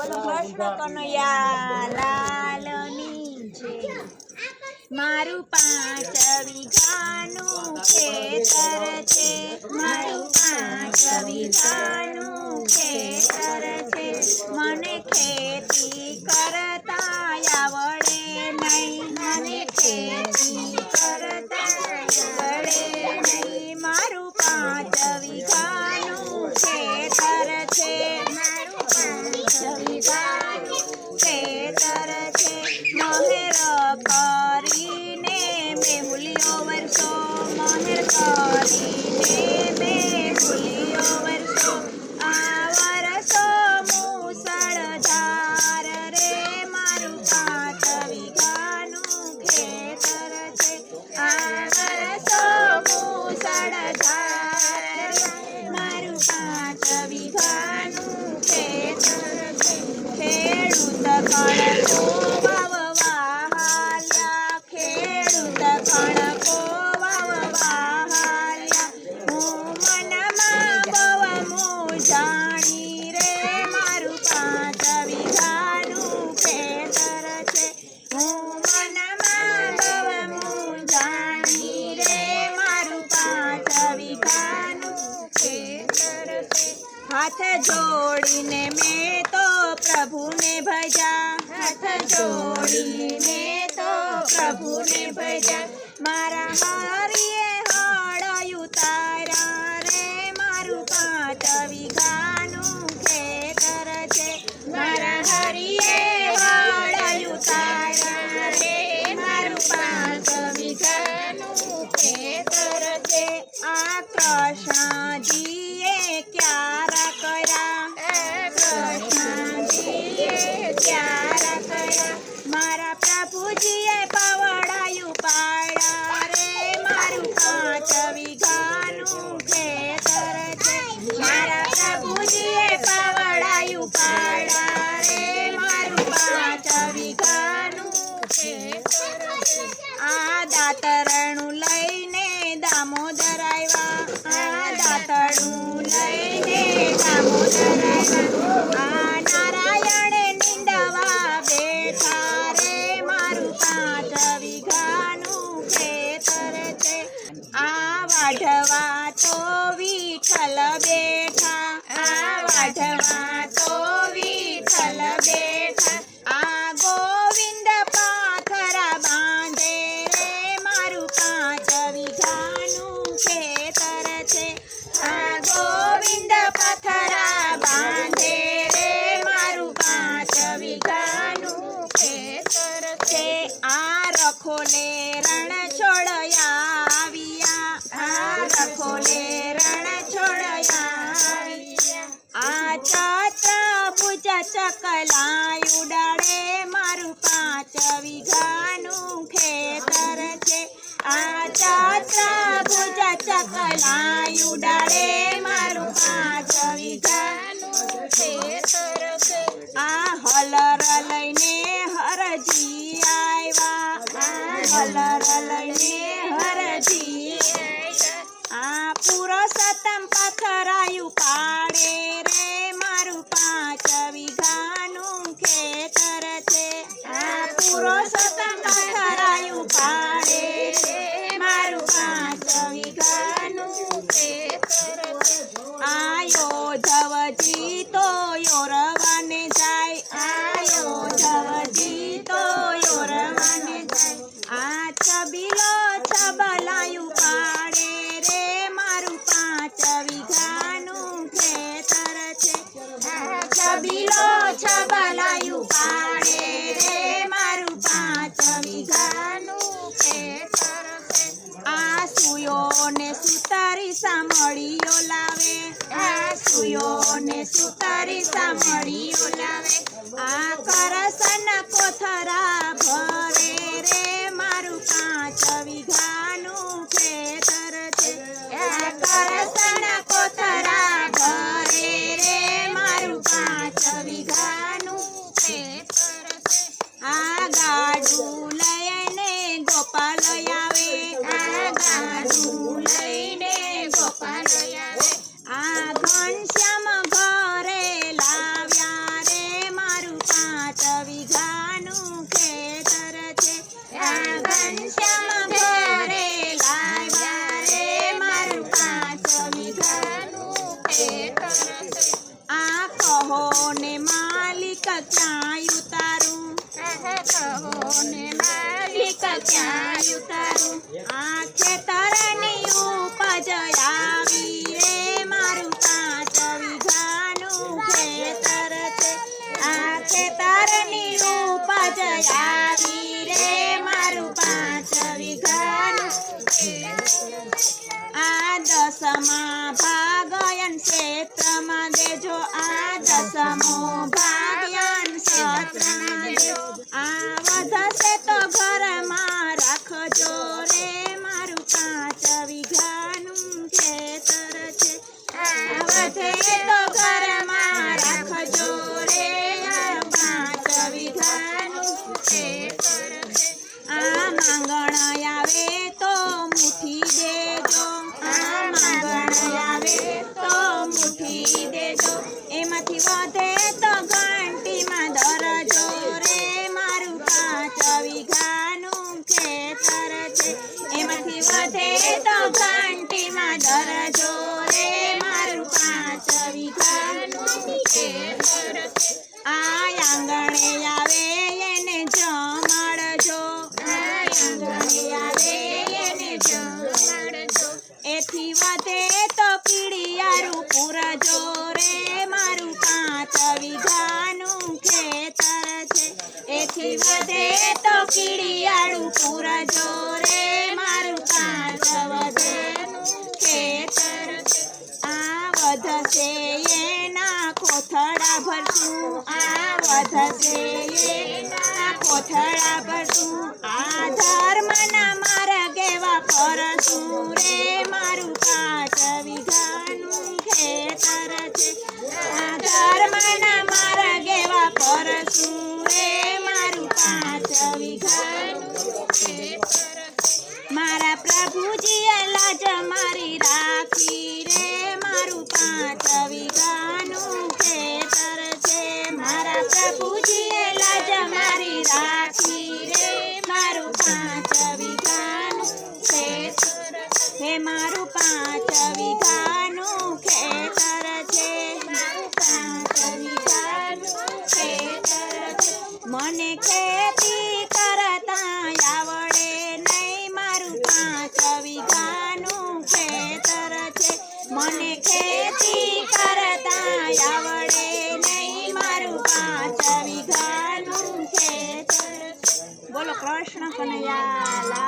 બોલો કૃષ્ણ કનૈયા લાલની જય। મારું 5 વીઘાનું ખેતર છે, મારું 5 વીઘાનું ખેતર છે, મને ખેતી કરતા આવડે નહીં, મને ખેતી કરતા આવડે નહીં। મારું 5 વીઘાનું ખેતર છે, મારું 5 વીઘાનું ખેતર છે, મહેર કરીને મેહુલિયો વરસો, મહેર કરીને મેહુલિયો વરસો, આ વરસો મુસળધાર રે, મારું 5 વીઘાનું ખેતર છે, આ વરસો મુસળધાર રે, મારું 5 વીઘાનું ખેતર છે। ખેડૂત કણકો વાવવા હાલ્યા, ખેડૂત કણકો વાવવા હાલ્યા, હું મનમાં બહુ મૂંઝાણી રે, મારું 5 વીઘાનું ખેતર છે, હું મનમાં બહુ મૂંઝાણી રે, મારું 5 વીઘાનું ખેતર છે। હાથ જોડીને મેં તો પ્રભુને ભજ્યા, હાથ જોડીને તો પ્રભુને ભજ્યા, મારા હરિએ હળ ઉતાર્યા રે, મારું 5 વીઘાનું ખેતર છે, મારા હરિએ હળ ઉતાર્યા રે, મારું 5 વીઘાનું ખેતર છે। આ કૃષ્ણજીએ ક્યારા કર્યા, કૃષ્ણજીએ ક્યારા કર્યા, મારા પ્રભુજીએ પવડાયું પાડ્યા રે, મારું 5 વીઘાનું ખેતર છે, મારા પ્રભુજીએ પવડાયું પાડ્યા રે, મારું 5 વીઘાનું ખેતર છે। આ દાતરણું લઈને દામોદર આવ્યા, આ દાતરણું લઈને દામોદર આવ્યા, આ નારાયણે નીંદવા બેઠા રે, મારું 5 વીઘાનું ખેતર છે। આ વાઢવા તો વિઠ્ઠલ બેઠા, આ વાઢવા તો વિઠ્ઠલ બેઠા, આ ગોવિંદ પાથરા બાંધે રે, મારું 5 વીઘાનું ખેતર છે, આ ગોવિંદ પાથરા બાંધે રે, મારું 5 વીઘાનું ખેતર છે। આ રખોલે રણ છોડયા આવ્યા, આ રખોલે રણ છોડયા આવ્યા, આ ચતુર્ભુજ ચકલા ઉડાડે, મારું 5 વીઘાનું ખેતર છે, આ ચતુર્ભુજ ચકલા ઉડાડે, મારું 5 વીઘાનું ખેતર છે। આ હલર લઈને હરજી આવ્યા, આ હલર લઈને હરજી આવ્યા, આ પુરુષોત્તમ પથરાયું પાડે રે, મારું 5 વીઘાનું ખેતર છે, આ પુરુષોત્તમ પથરાયું પાડે રે, મારું 5 વીઘાનું ખેતર છે। આ યોધવજી તો યોરવાને જાય, આ યોધવજી તો યોરવાને જાય, આ છબીલો છબલાયું પાડે રે, મારું 5 વીઘાનું ખેતર છે, આ છબીલો છબલાયું પાડે રે, મારું 5 વીઘાનું ખેતર છે। આ સુયો ને સુતારી સામળીઓ લાવે, આ સુયો ને સુતારી સામળીઓ લાવે, આ કરસન કોથરા ભરે રે, મારું 5 વીઘાનું ખેતર છે, આ કરસન કોથરા ભરે રે, મારું 5 વીઘાનું ખેતર છે। આ ગાડું લઈને ગોપાલ આવે, આ ગાડું લઈને ગોપાલ આવે, આ ઘનશ્યામ ઘરે લાવ્યા રે, મારું ક્યાં ઉતારું કહો ને માલિક ક્યાં ઉતારું આ ખેતરની ઉપજ આવી રે મારું 5 વીઘાનું ખેતર છે આ ખેતરની ઉપજ આવી રે મારું 5 વીઘાનું આ 10મા ભાગયન ક્ષેત્રમાં દેજો આ 10મો ભાગયન ક્ષેત્રમાં દેજો આ વધશે તો ઘરમાં રાખજો રે મારું 5 વીઘાનું ખેતર છે આ વધે તો ઘરમાં રાખજો રે 5 વીઘાનું ખેતર છે આ માંગણ આવે તો મુઠ્ઠી દેજો આ માંગણ આવે તો મુઠ્ઠી દેજો એમાંથી વધે તો ઘંટીમાં ધરજો રે મારું 5 વીઘાનું ખેતર છે એમાંથી વધે તો ઘંટીમાં ધરજો રે મારું 5 વીઘાનું ખેતર છે આ આંગણે આવે એને જમાડજો આ આંગણે આવે એને જમાડજો એથી વધે તો કીડિયારું પૂરજો રે મારું 5 વીઘાનું ખેતર છે એથી વધે તો કીડિયારું પૂરજો રે મારું 5 વીઘાનું ખેતર છે આ વધશે એના કોથળા ભરશું આ વધશે એના કોથળા ભરશું આ ધર્મના માર્ગે ફરશું રે મારું 5 વીઘાનું ખેતર છે આ ધર્મના માર્ગે ફરશું રે મારું 5 વીઘાનું ખેતર છે મારા પ્રભુજીએ લાજ મારી રાખી રે મારું 5 વીઘાનું ખેતર છે મારા પ્રભુજીએ લાજ મારી રાખી રે મારું 5 વીઘાનું ખેતર હે મારું 5 વીઘાનું ખેતર છે મારું 5 વીઘાનું ખેતર છે મને ખેતી કરતા આવડે નહીં મારું 5 વીઘાનું ખેતર છે મને ખેતી કરતા આવડે નહીં મારું 5 વીઘાનું ખેતર બોલો કૃષ્ણ કનૈયા